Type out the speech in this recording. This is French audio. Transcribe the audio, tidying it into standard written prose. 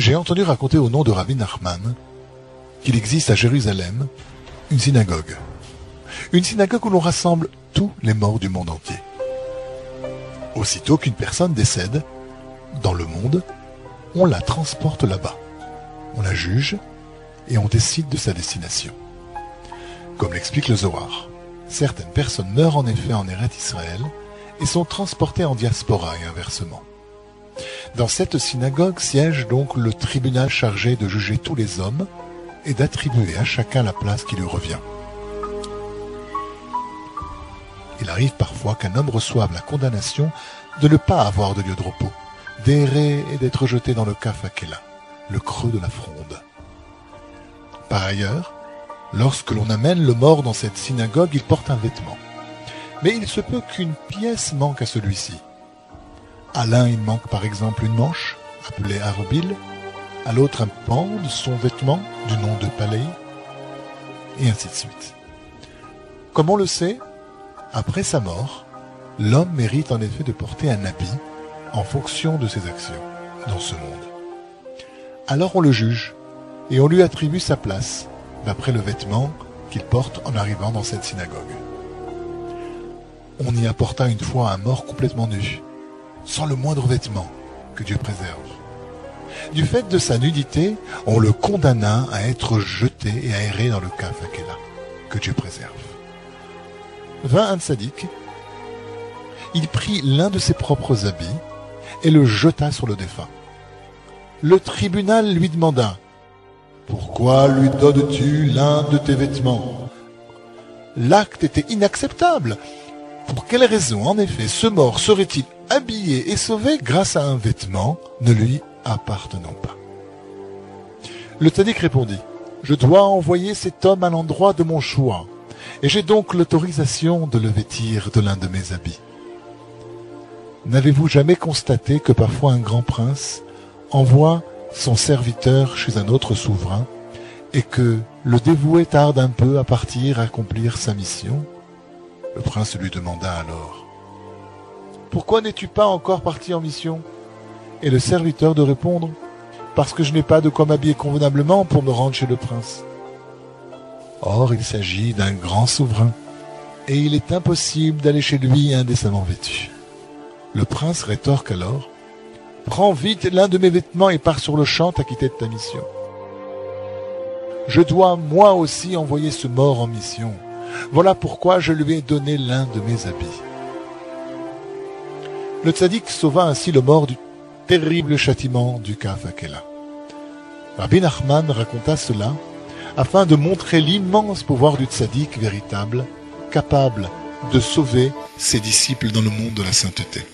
J'ai entendu raconter au nom de Rabbi Nachman qu'il existe à Jérusalem une synagogue. Une synagogue où l'on rassemble tous les morts du monde entier. Aussitôt qu'une personne décède dans le monde, on la transporte là-bas. On la juge et on décide de sa destination. Comme l'explique le Zohar, certaines personnes meurent en effet en Eretz Israël et sont transportées en diaspora et inversement. Dans cette synagogue siège donc le tribunal chargé de juger tous les hommes et d'attribuer à chacun la place qui lui revient. Il arrive parfois qu'un homme reçoive la condamnation de ne pas avoir de lieu de repos, d'errer et d'être jeté dans le Kaf Hakela, le creux de la fronde. Par ailleurs, lorsque l'on amène le mort dans cette synagogue, il porte un vêtement. Mais il se peut qu'une pièce manque à celui-ci. À l'un, il manque par exemple une manche, appelée arbil, à l'autre un pan de son vêtement, du nom de palais, et ainsi de suite. Comme on le sait, après sa mort, l'homme mérite en effet de porter un habit en fonction de ses actions dans ce monde. Alors on le juge et on lui attribue sa place d'après le vêtement qu'il porte en arrivant dans cette synagogue. On y apporta une fois un mort complètement nu, sans le moindre vêtement, que Dieu préserve. Du fait de sa nudité, on le condamna à être jeté et à errer dans le Kaf Hakela, que Dieu préserve. Vint un tzaddik, il prit l'un de ses propres habits et le jeta sur le défunt. Le tribunal lui demanda « Pourquoi lui donnes-tu l'un de tes vêtements ?» L'acte était inacceptable. Pour quelle raison, en effet, ce mort serait-il habillé et sauvé grâce à un vêtement ne lui appartenant pas? Le tzaddik répondit « Je dois envoyer cet homme à l'endroit de mon choix, et j'ai donc l'autorisation de le vêtir de l'un de mes habits. » N'avez-vous jamais constaté que parfois un grand prince envoie son serviteur chez un autre souverain et que le dévoué tarde un peu à partir accomplir sa mission? Le prince lui demanda alors « Pourquoi n'es-tu pas encore parti en mission ?» Et le serviteur de répondre « Parce que je n'ai pas de quoi m'habiller convenablement pour me rendre chez le prince. » Or, il s'agit d'un grand souverain, et il est impossible d'aller chez lui indécemment vêtu. Le prince rétorque alors « Prends vite l'un de mes vêtements et pars sur le champ t'acquitter de ta mission. Je dois moi aussi envoyer ce mort en mission. Voilà pourquoi je lui ai donné l'un de mes habits. » Le tzaddik sauva ainsi le mort du terrible châtiment du Kaf Hakela. Rabbi Nachman raconta cela afin de montrer l'immense pouvoir du tzaddik véritable, capable de sauver ses disciples dans le monde de la sainteté.